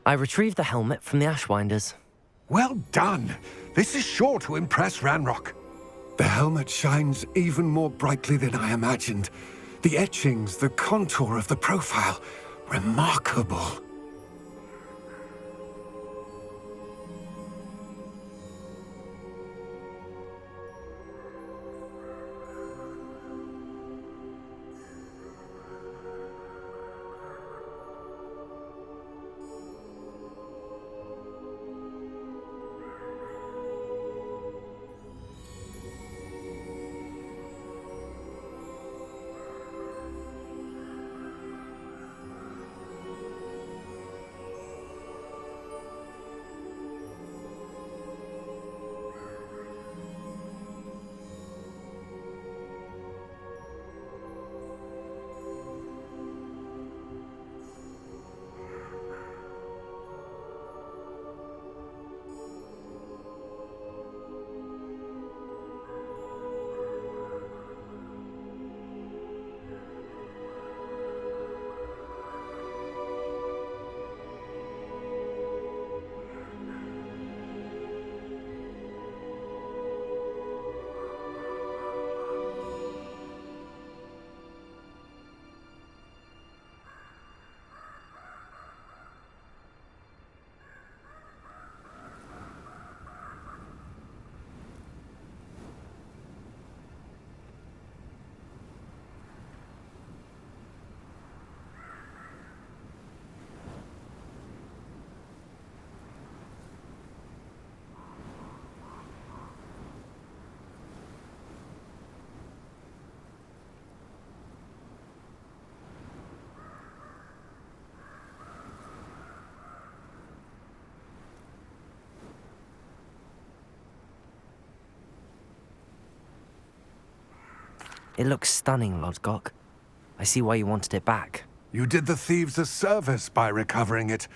I retrieved the helmet from the Ashwinders. Well done! This is sure to impress Ranrock. The helmet shines even more brightly than I imagined. The etchings, the contour of the profile, remarkable. It looks stunning, Lodgok. I see why you wanted it back. You did the thieves a service by recovering it.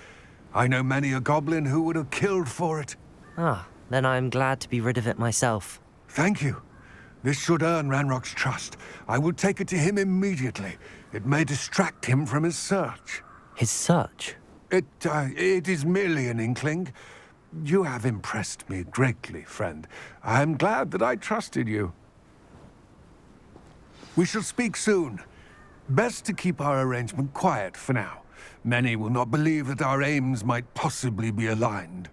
I know many a goblin who would have killed for it. Ah, then I am glad to be rid of it myself. Thank you. This should earn Ranrock's trust. I will take it to him immediately. It may distract him from his search. His search? It is merely an inkling. You have impressed me greatly, friend. I am glad that I trusted you. We shall speak soon. Best to keep our arrangement quiet for now. Many will not believe that our aims might possibly be aligned.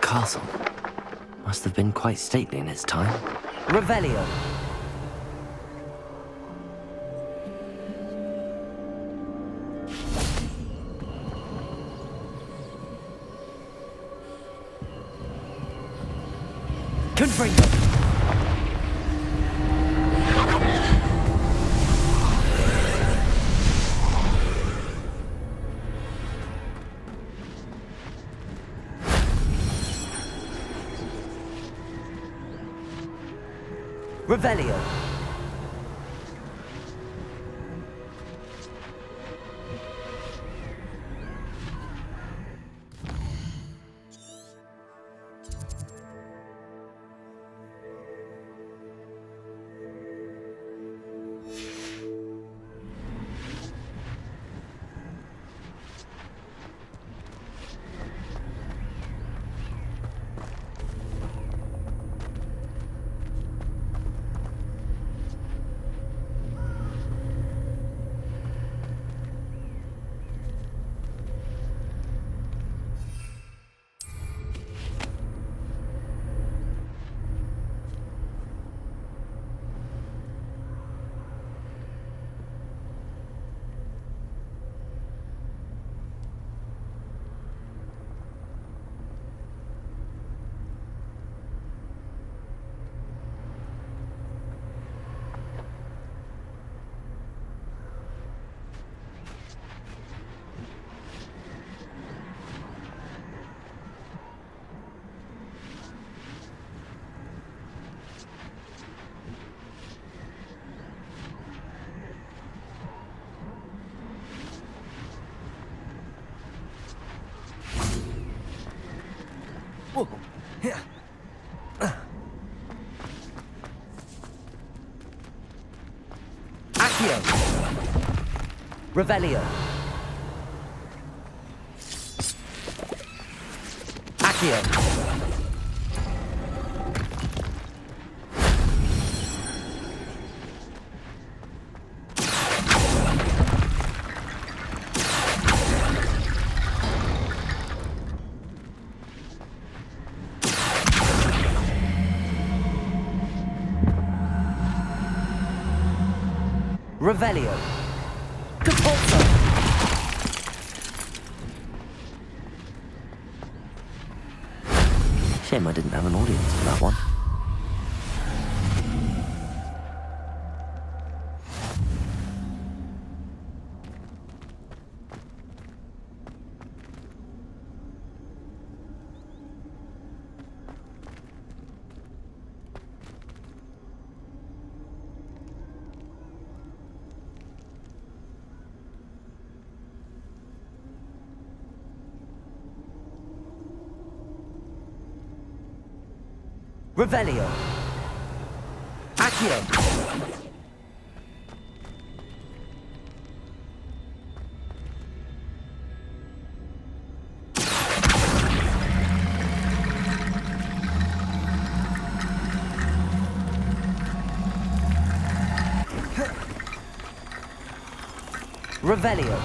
Castle. Must have been quite stately in its time. Revelio! Confringo! Revelio. Accio. Revelio. Accio. Revelio. Compulso. Shame I didn't have an audience for that one. Revelio. Accio. Revelio.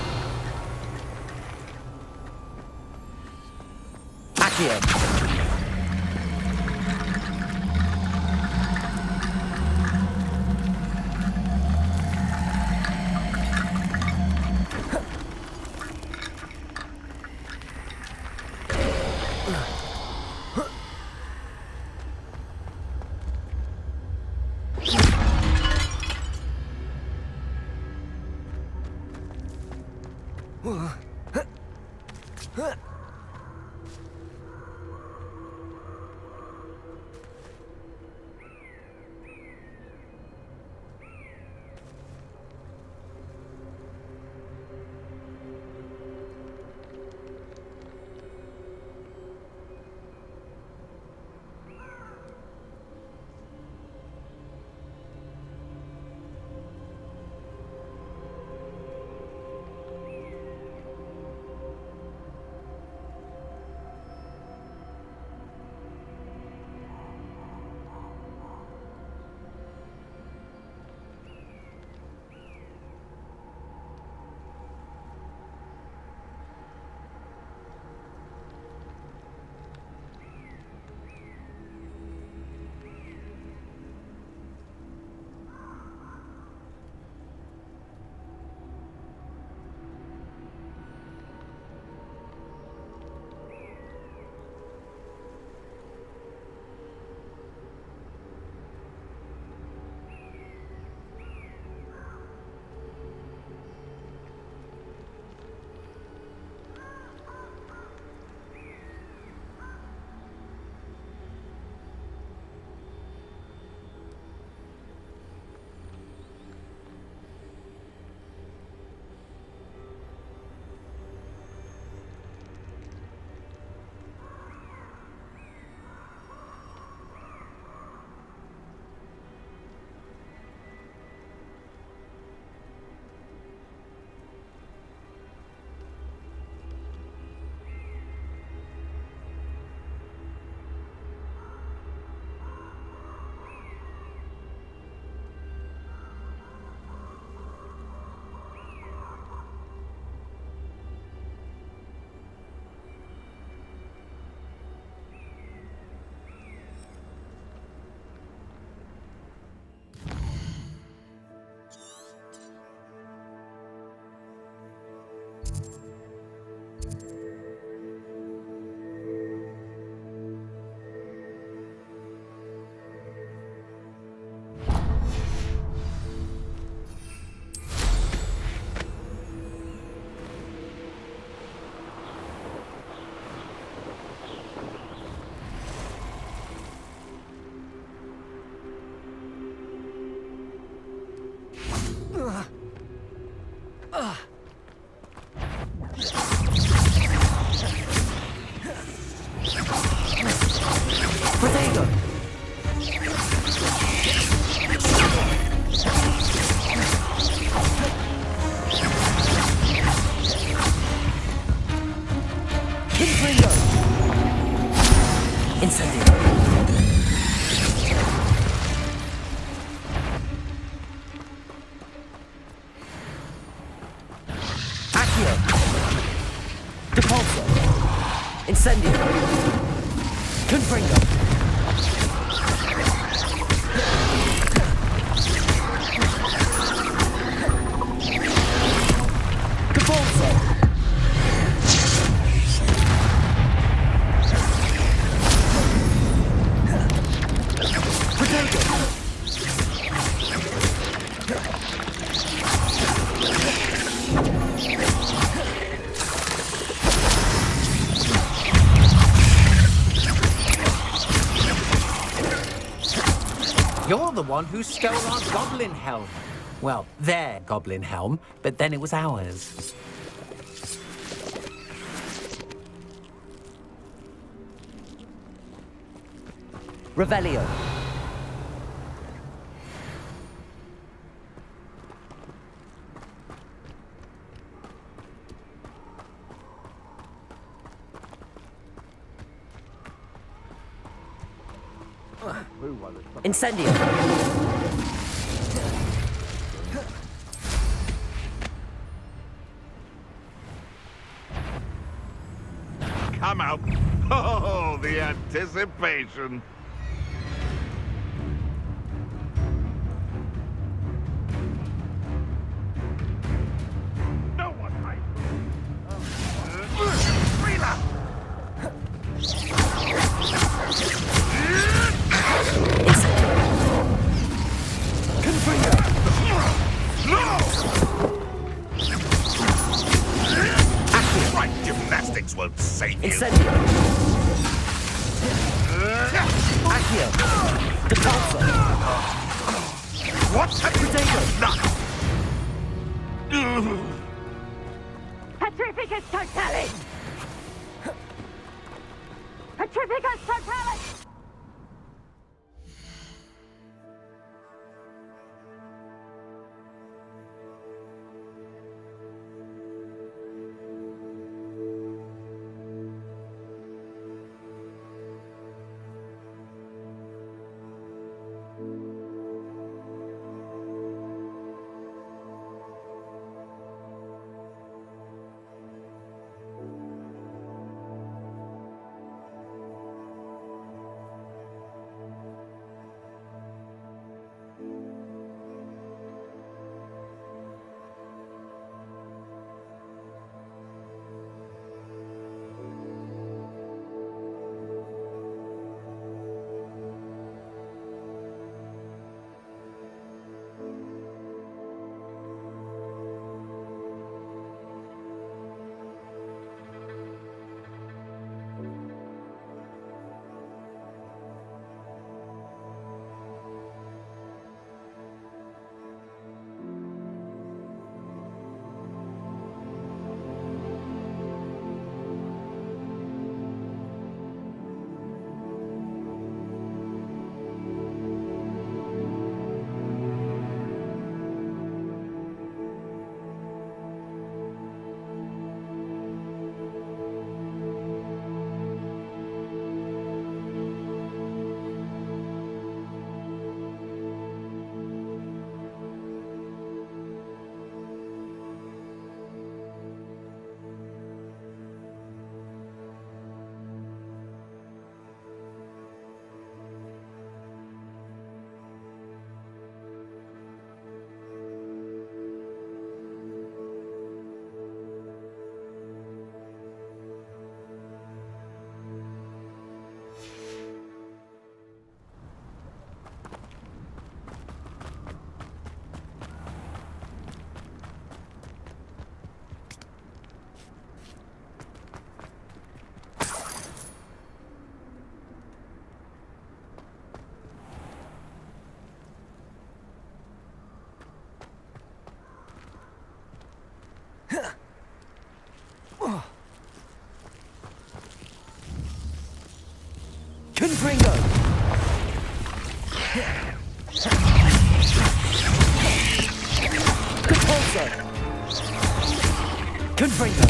Accio. Depulso. Incendio. Confringo. Depulso. Potato. You're the one who stole our goblin helm. Well, their goblin helm, but then it was ours. Revelio. Incendio. Come out. Oh, the anticipation. No one hides. Freela! Right gymnastics won't save you. Incendio. Accio. Depulso. What have you done? Petrificus totalis! Petrificus totalis! Confringo. Depulso. Confringo.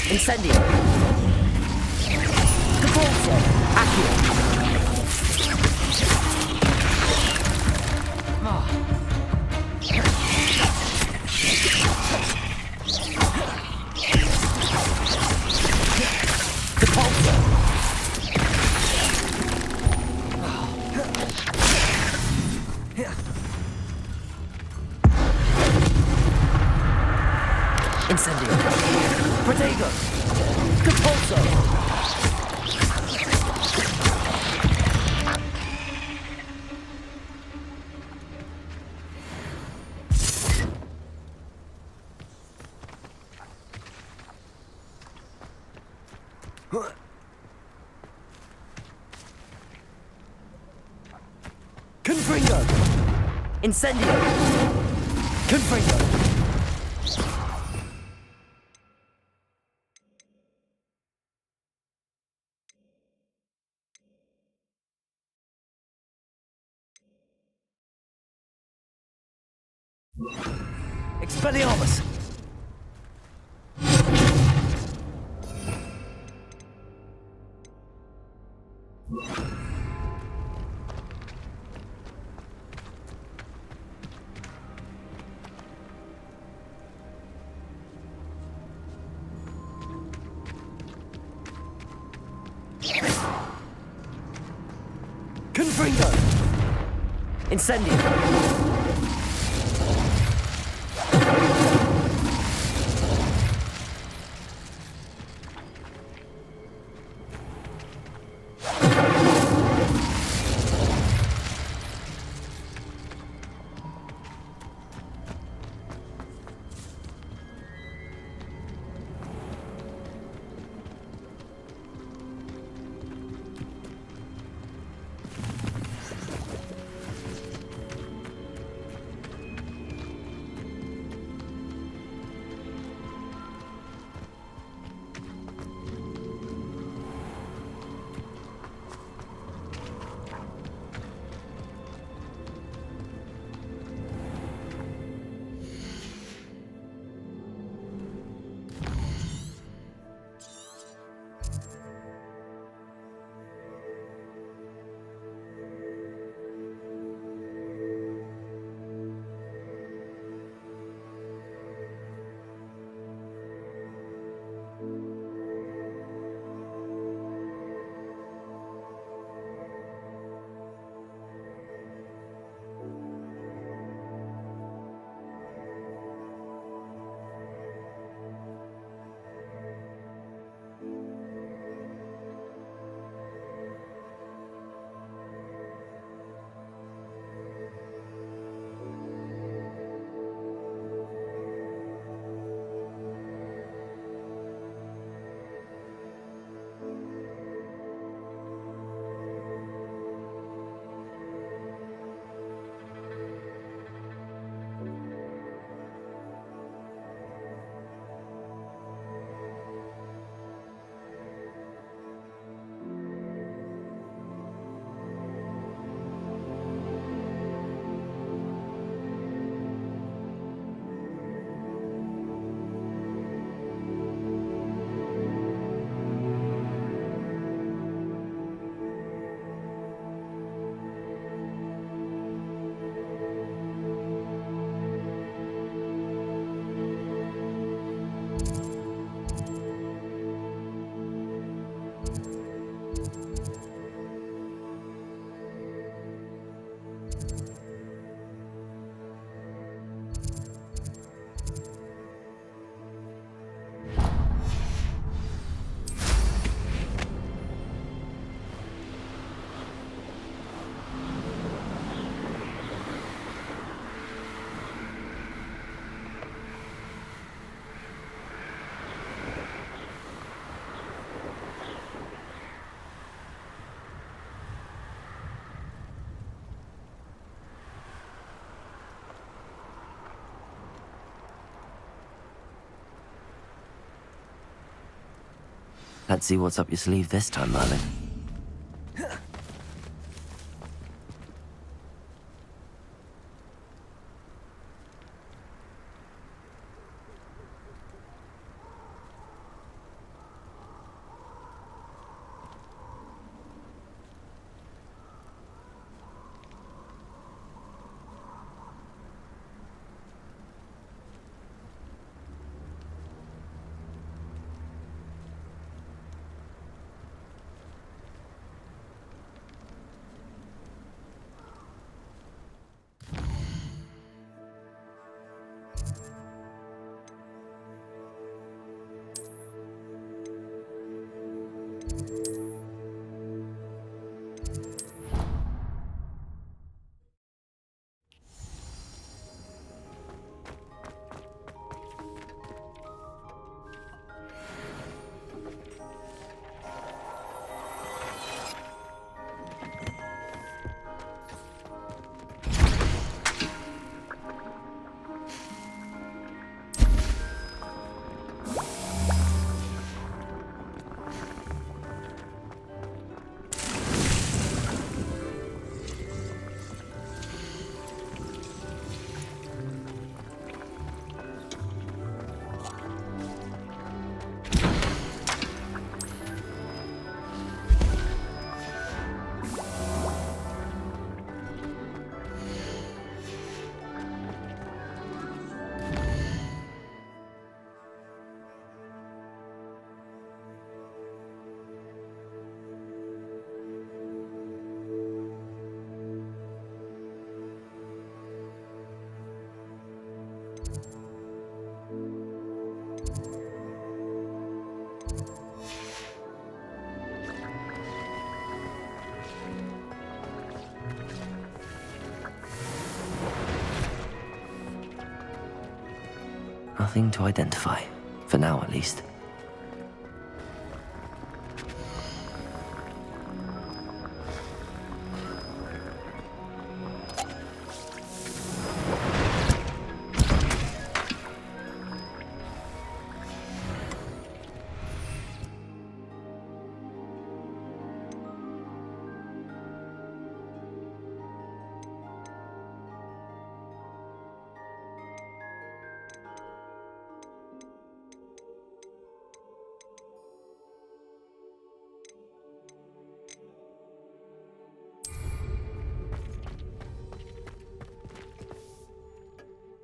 Incendio. Depulso. Accio. Incendio. Protego. Compulso. Confringo! Incendio! Confringo! Expelliarmus! Confringo! Incendio! Let's see what's up your sleeve this time, Merlin. Nothing to identify. For now, at least.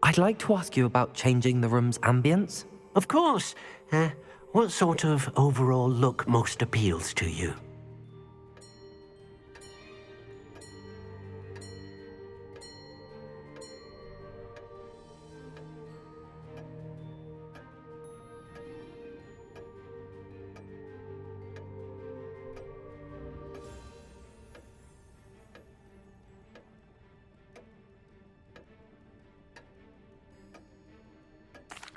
I'd like to ask you about changing the room's ambience. Of course. What sort of overall look most appeals to you?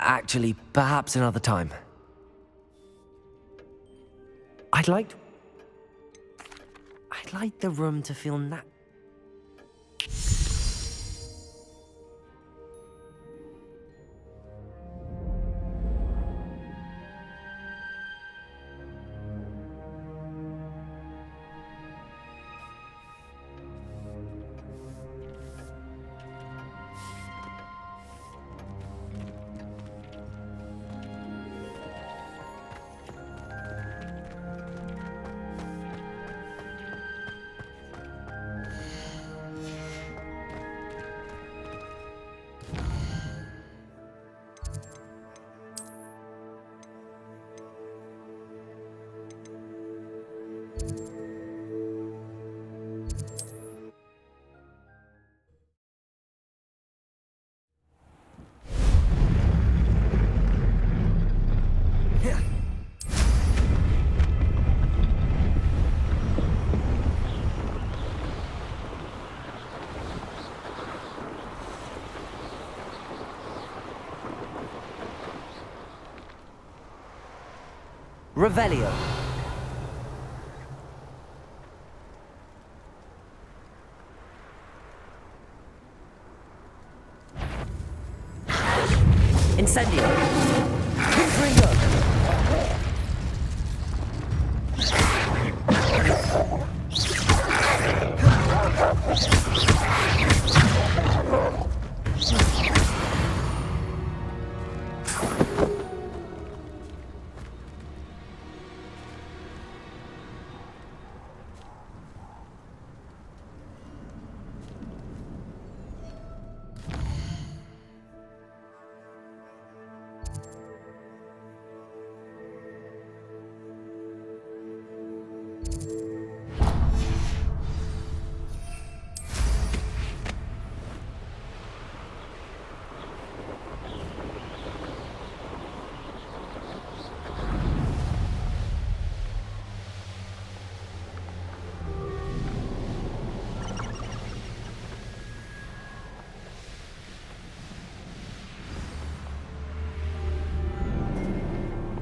Actually, perhaps another time. I'd like the room to feel Revelio. Incendio. Confringo.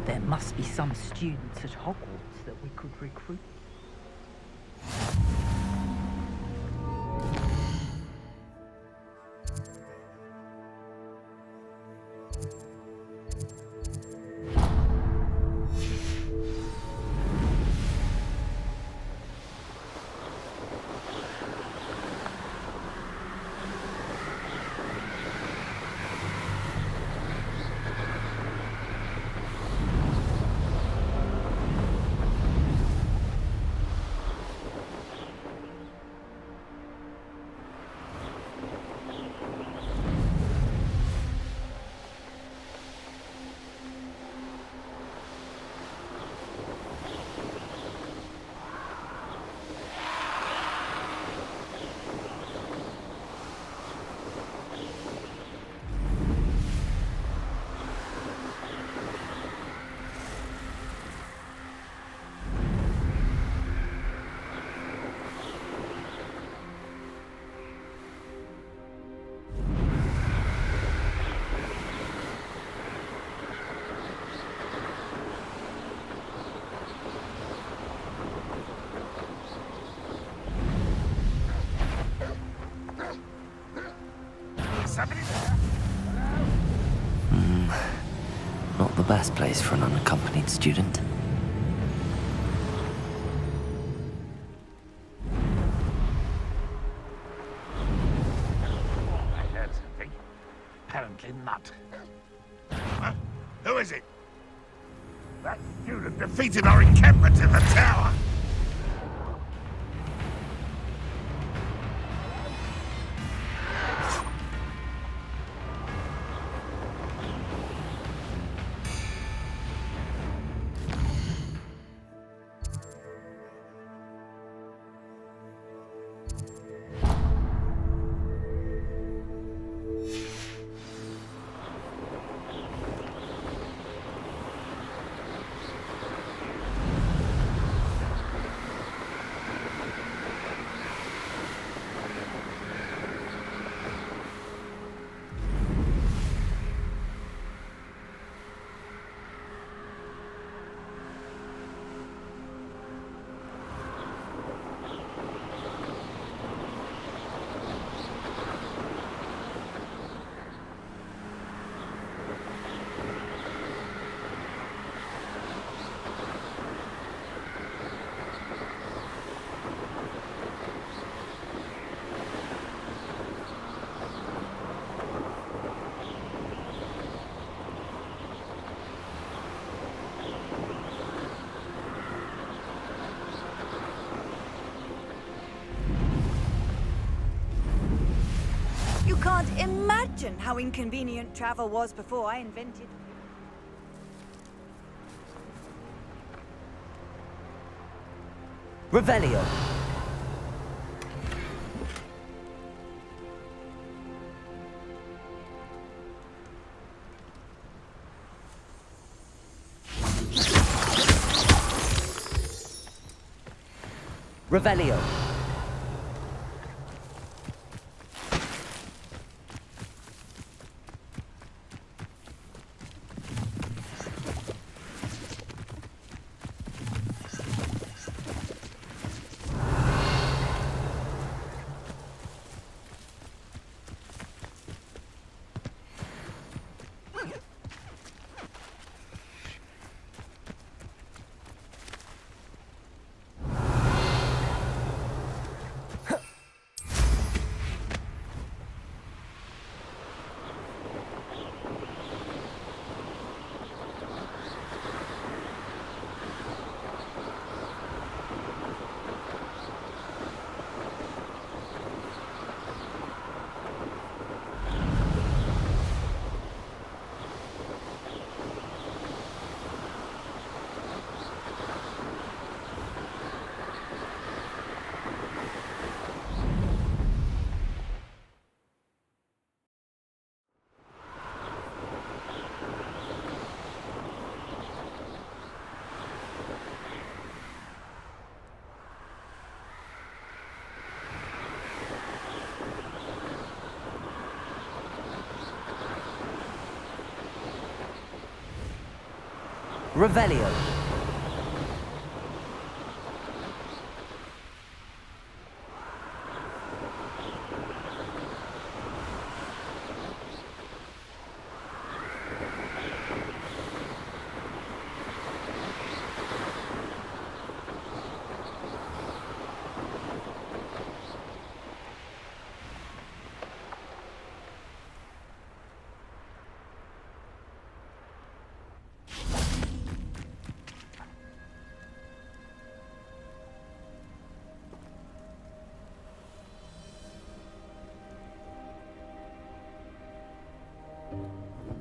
There must be some students at Hogwarts that we could recruit. Not the best place for an unaccompanied student. I heard something. Apparently not. Huh? Who is it? That student defeated our encampment in the tower! You can't imagine how inconvenient travel was before I invented. Revelio. Revelio. Revelio.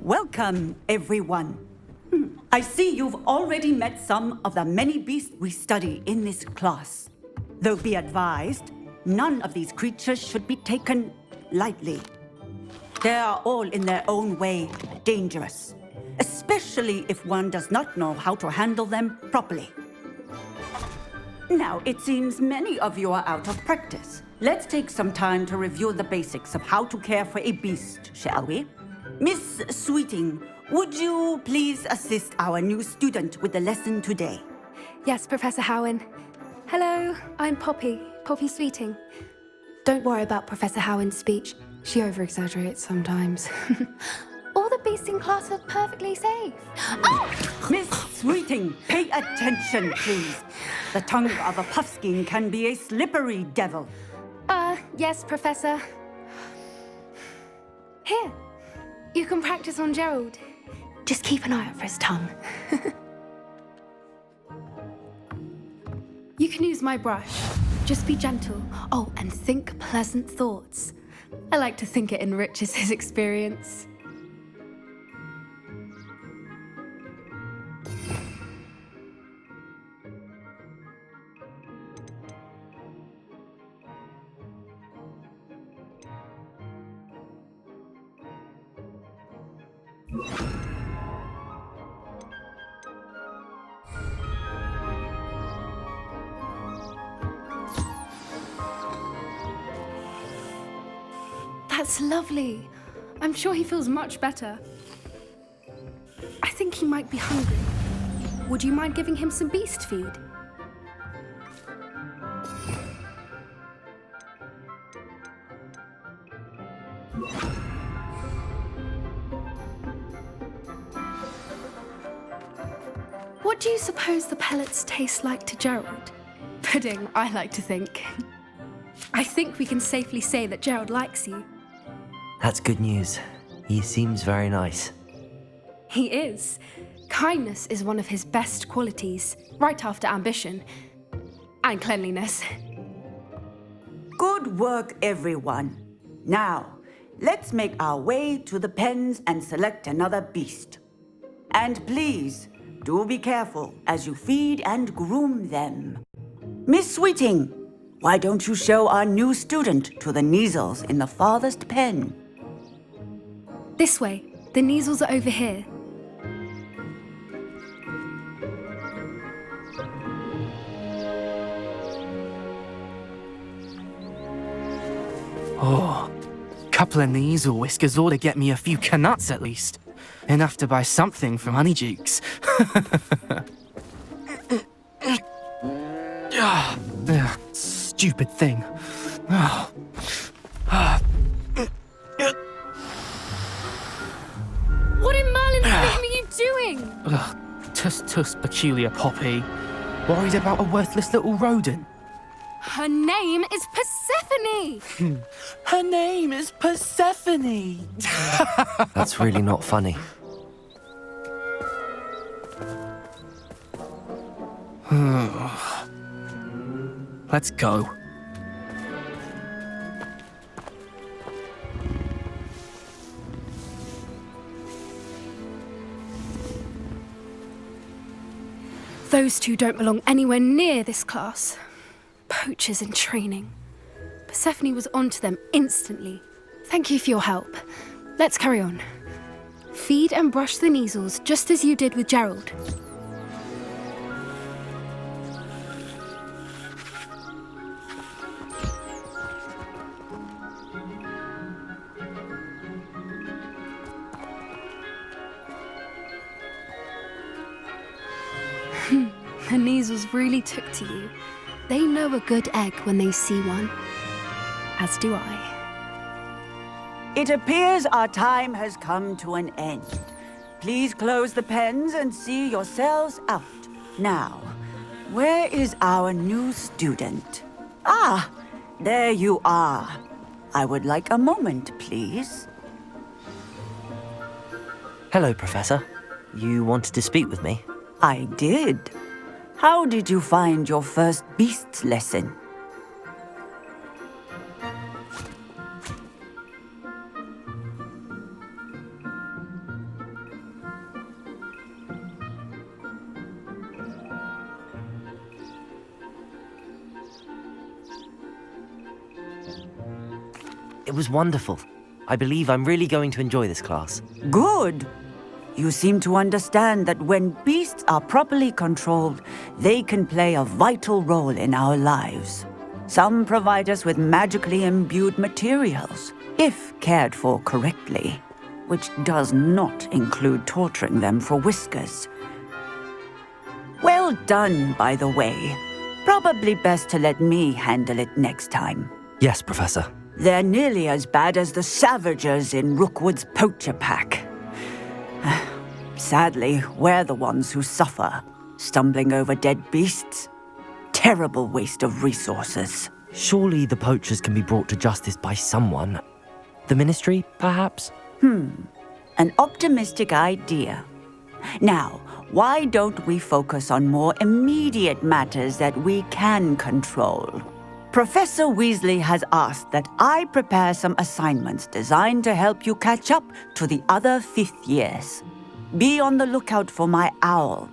Welcome, everyone. I see you've already met some of the many beasts we study in this class. Though be advised, none of these creatures should be taken lightly. They are all in their own way dangerous, especially if one does not know how to handle them properly. Now, it seems many of you are out of practice. Let's take some time to review the basics of how to care for a beast, shall we? Miss Sweeting, would you please assist our new student with the lesson today? Yes, Professor Howen. Hello, I'm Poppy Sweeting. Don't worry about Professor Howen's speech. She over-exaggerates sometimes. All the beasts in class are perfectly safe. Oh! Miss Sweeting, pay attention, please. The tongue of a puffskein can be a slippery devil. Yes, Professor. Here, you can practice on Gerald. Just keep an eye out for his tongue. You can use my brush. Just be gentle. Oh, and think pleasant thoughts. I like to think it enriches his experience. That's lovely. I'm sure he feels much better. I think he might be hungry. Would you mind giving him some beast feed? What do you suppose the pellets taste like to Gerald? Pudding, I like to think. I think we can safely say that Gerald likes you. That's good news. He seems very nice. He is. Kindness is one of his best qualities, right after ambition. And cleanliness. Good work, everyone. Now, let's make our way to the pens and select another beast. And please, do be careful as you feed and groom them. Miss Sweeting, why don't you show our new student to the Neasels in the farthest pen? This way. The Neasels are over here. Oh, couple of Neasel whiskers ought to get me a few canuts at least. Enough to buy something from Honeydukes. Stupid thing. Oh. What in Merlin's name are you doing? Tuss, peculiar poppy. Worried about a worthless little rodent. Her name is Persephone! Her name is Persephone! That's really not funny. Let's go. Those two don't belong anywhere near this class. Poachers in training. Persephone was onto them instantly. Thank you for your help. Let's carry on. Feed and brush the Neasels just as you did with Gerald. The Neasels really took to you. They know a good egg when they see one. As do I. It appears our time has come to an end. Please close the pens and see yourselves out. Now, where is our new student? Ah, there you are. I would like a moment, please. Hello, Professor. You wanted to speak with me? I did. How did you find your first beasts lesson? It was wonderful. I believe I'm really going to enjoy this class. Good. You seem to understand that when beasts are properly controlled, they can play a vital role in our lives. Some provide us with magically imbued materials, if cared for correctly, which does not include torturing them for whiskers. Well done, by the way. Probably best to let me handle it next time. Yes, Professor. They're nearly as bad as the Savagers in Rookwood's poacher pack. Sadly, we're the ones who suffer, stumbling over dead beasts. Terrible waste of resources. Surely the poachers can be brought to justice by someone. The Ministry, perhaps? An optimistic idea. Now, why don't we focus on more immediate matters that we can control? Professor Weasley has asked that I prepare some assignments designed to help you catch up to the other 5th years. Be on the lookout for my owl.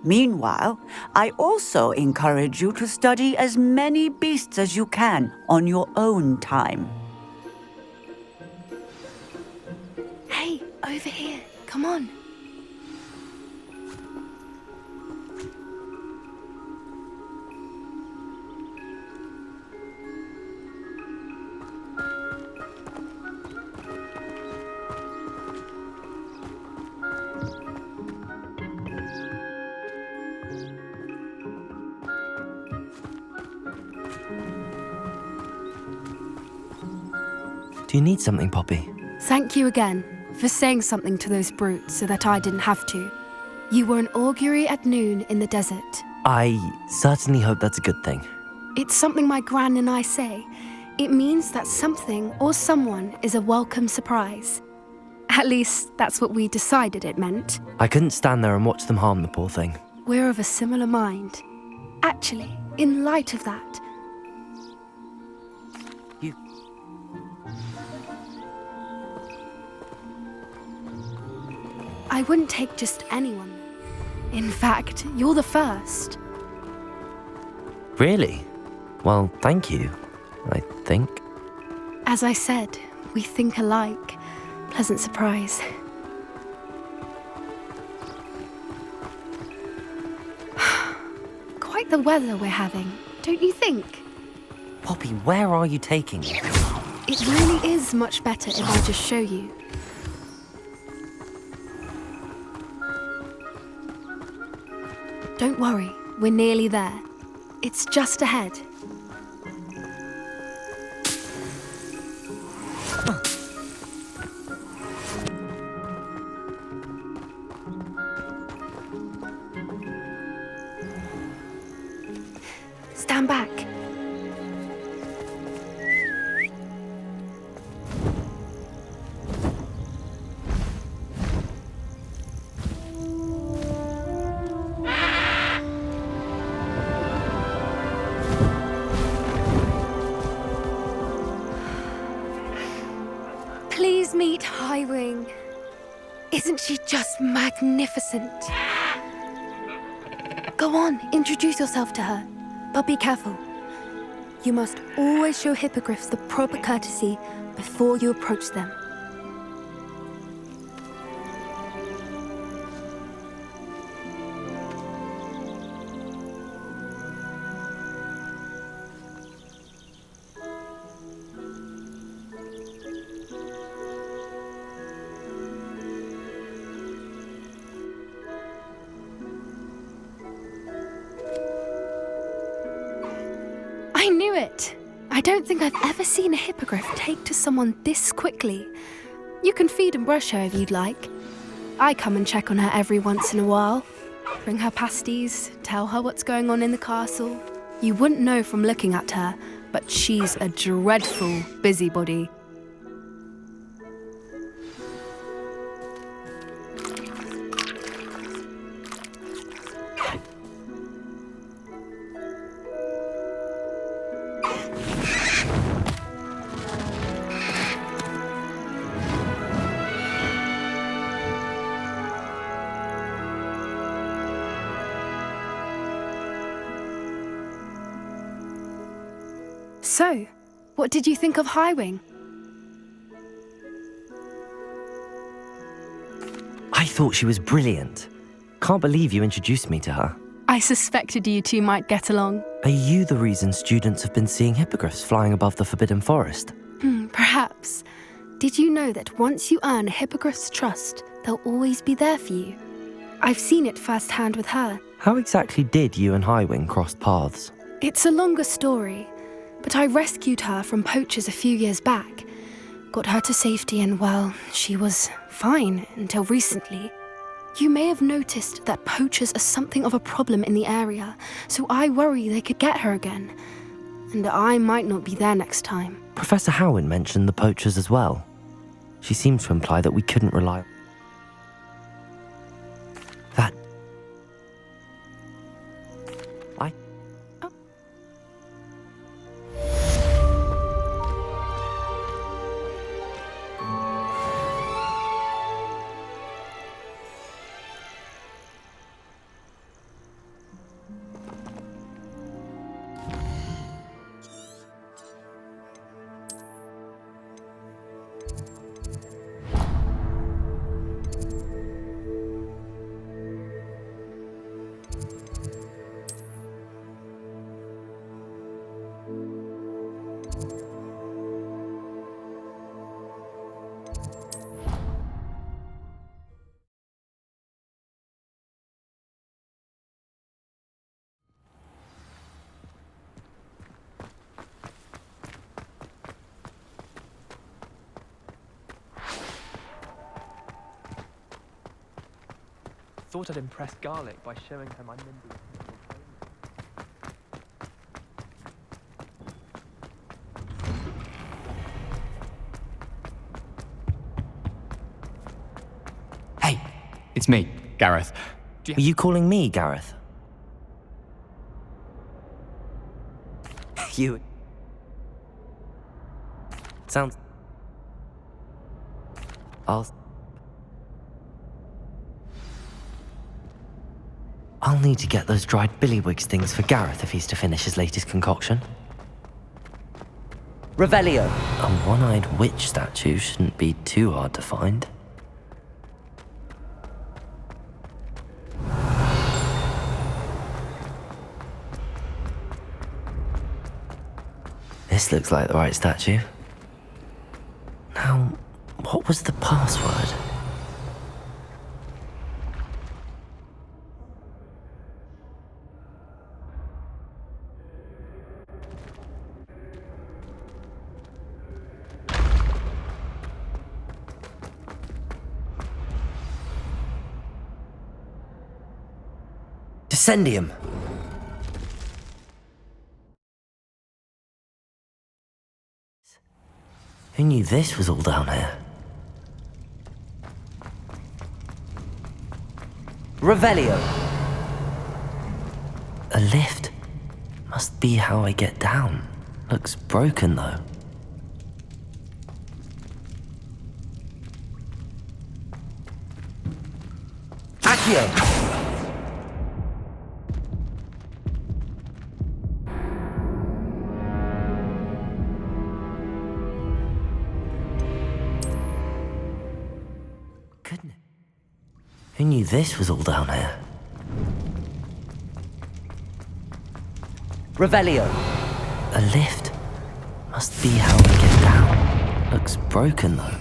Meanwhile, I also encourage you to study as many beasts as you can on your own time. Hey, over here. Come on. Do you need something, Poppy? Thank you again for saying something to those brutes so that I didn't have to. You were an augury at noon in the desert. I certainly hope that's a good thing. It's something my gran and I say. It means that something or someone is a welcome surprise. At least, that's what we decided it meant. I couldn't stand there and watch them harm the poor thing. We're of a similar mind. Actually, in light of that, I wouldn't take just anyone. In fact, you're the first. Really? Well, thank you, I think. As I said, we think alike. Pleasant surprise. Quite the weather we're having, don't you think? Poppy, where are you taking me? It really is much better if I just show you. Don't worry, we're nearly there. It's just ahead. Stand back. Please meet Highwing. Isn't she just magnificent? Go on, introduce yourself to her. But be careful. You must always show hippogriffs the proper courtesy before you approach them. I knew it! I don't think I've ever seen a hippogriff take to someone this quickly. You can feed and brush her if you'd like. I come and check on her every once in a while. Bring her pasties, tell her what's going on in the castle. You wouldn't know from looking at her, but she's a dreadful busybody. So, what did you think of Highwing? I thought she was brilliant. Can't believe you introduced me to her. I suspected you two might get along. Are you the reason students have been seeing hippogriffs flying above the Forbidden Forest? Perhaps. Did you know that once you earn a hippogriff's trust, they'll always be there for you? I've seen it firsthand with her. How exactly did you and Highwing cross paths? It's a longer story, but I rescued her from poachers a few years back. Got her to safety and, well, she was fine until recently. You may have noticed that poachers are something of a problem in the area, so I worry they could get her again. And I might not be there next time. Professor Howard mentioned the poachers as well. She seemed to imply that we couldn't rely... That... I... Oh. Thought I'd impress Garlic by showing her my nimble. Hey, it's me, Gareth. Are you calling me, Gareth? You... Sounds... I'll need to get those dried billywigs things for Gareth if he's to finish his latest concoction. Revelio! A one-eyed witch statue shouldn't be too hard to find. This looks like the right statue. Now, what was the password? Descendium. Who knew this was all down here? Revelio. A lift. Must be how I get down. Looks broken though. Accio. Who knew this was all down here? Revelio. A lift. Must be how I get down. Looks broken though.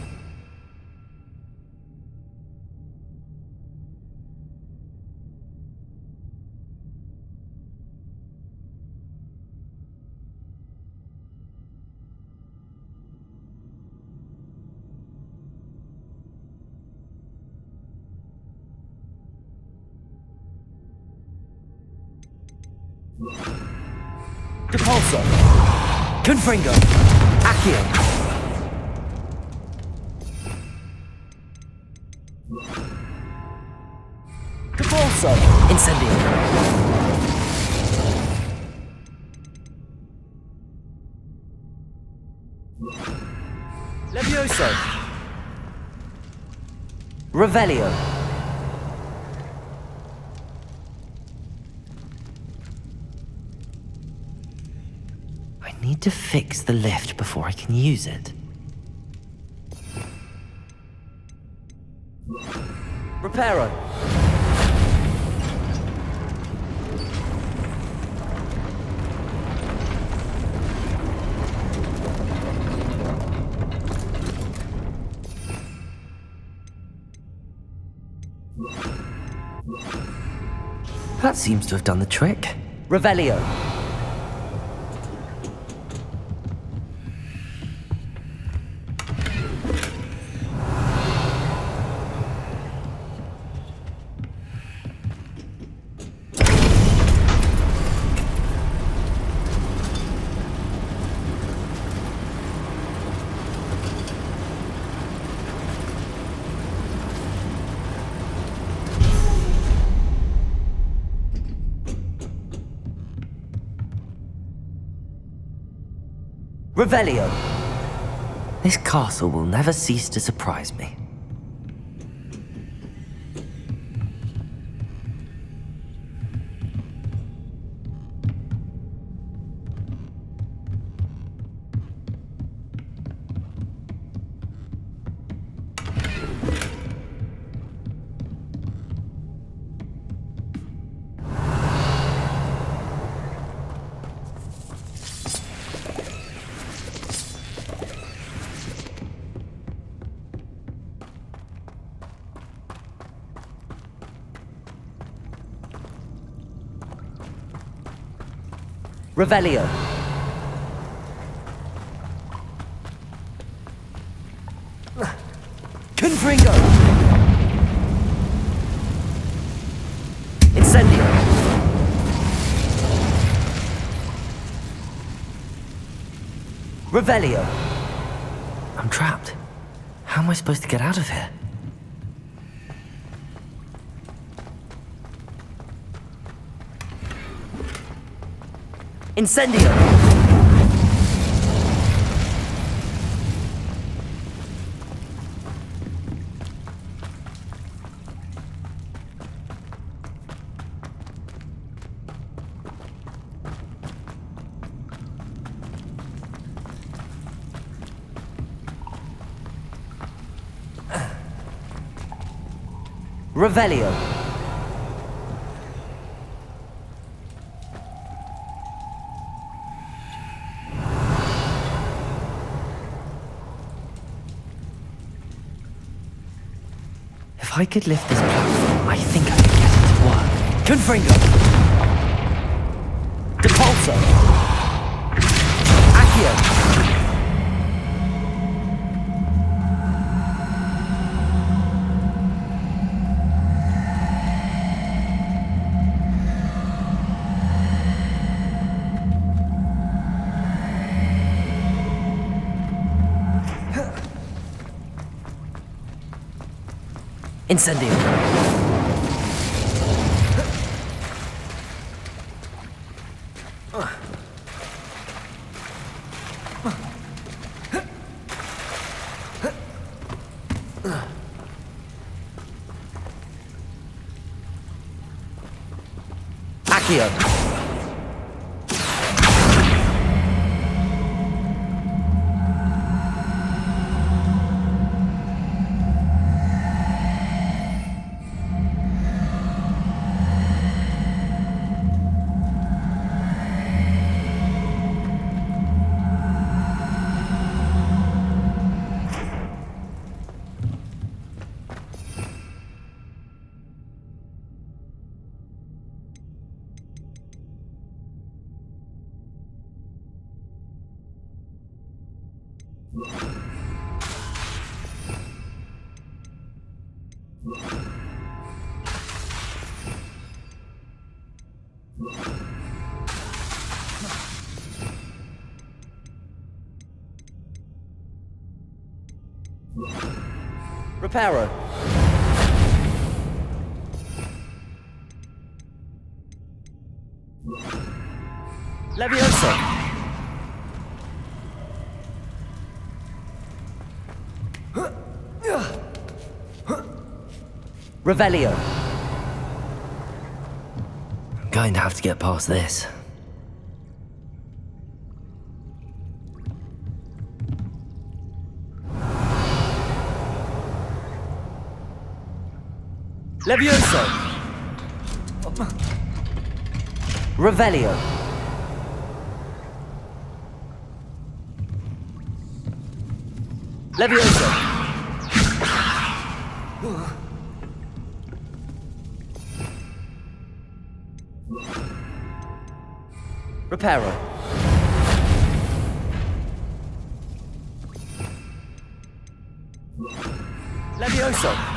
Depulso. Confringo. Accio. Depulso. Incendio. Levioso. Revelio. I need to fix the lift before I can use it. Reparo. That seems to have done the trick. Revelio. Revelio. This castle will never cease to surprise me. Revelio. Confringo. Incendio. Revelio. I'm trapped. How am I supposed to get out of here? Incendio! Revelio. If I could lift this platform, I think I could get it to work. Confringo! Depulso! Accio! Incendio! Accio! Reparo. Levioso. Revelio. I'm going to have to get past this. Levioso! Revelio! Levioso! Reparo! Levioso!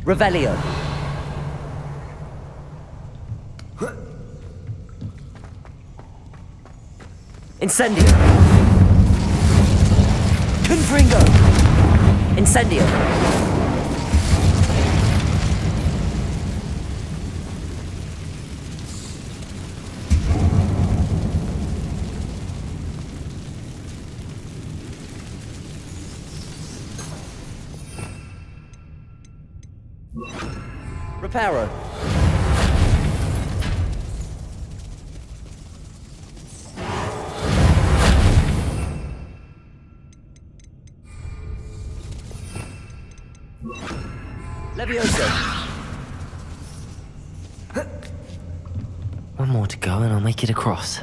Revelio. Incendio. Confringo. Incendio. Reparo. Levioso. One more to go and I'll make it across.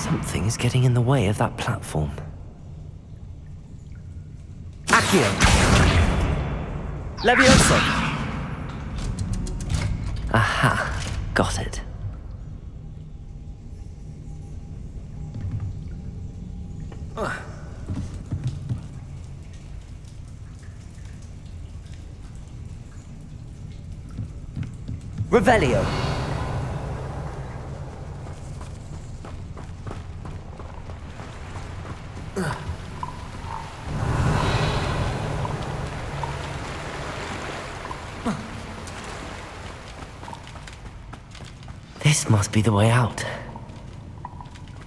Something is getting in the way of that platform. Accio. Levioso. Aha. Got it. Revelio. This must be the way out.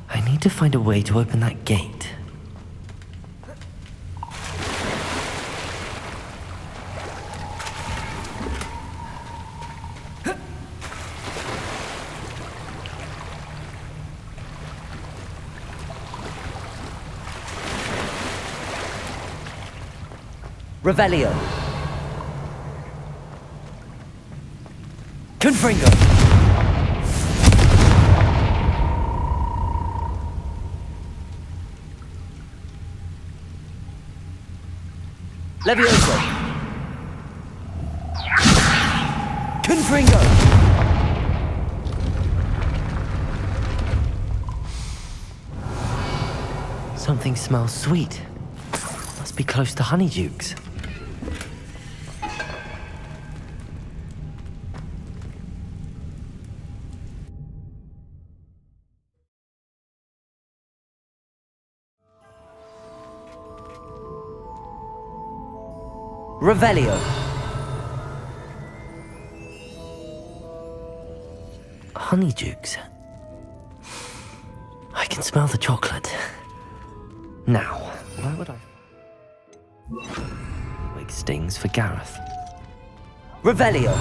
I need to find a way to open that gate. Revelio. Confringo. Levioso. Confringo. Something smells sweet. Must be close to Honeydukes. Revelio. Honeydukes. I can smell the chocolate. Now, why would I... Wig stings for Gareth. Revelio.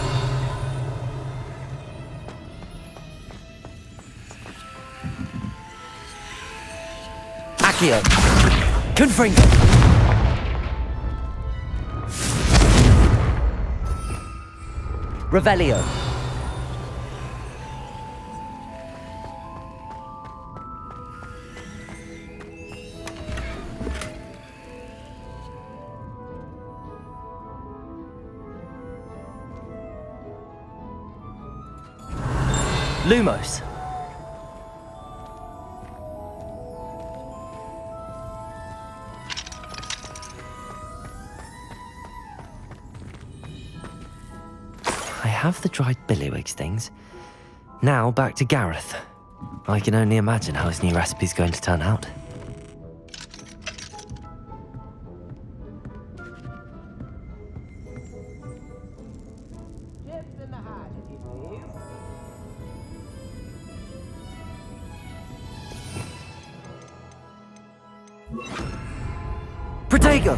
Accio. Confringo. Revelio. Lumos. I have the dried billywig stings. Now back to Gareth. I can only imagine how his new recipe's going to turn out. Protego!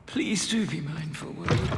Please do be mindful, will you?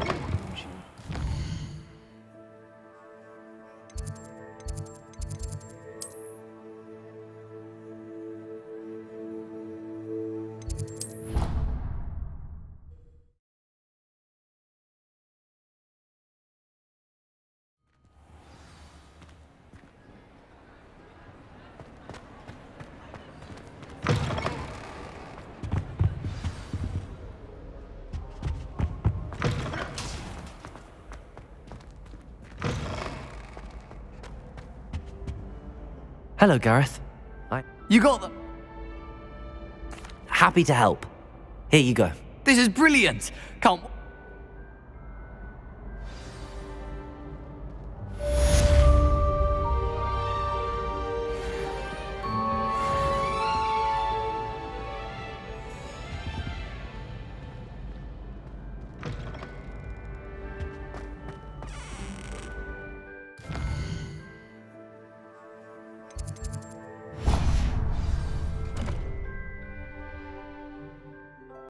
Hello, Gareth. You got them. Happy to help. Here you go. This is brilliant. Can't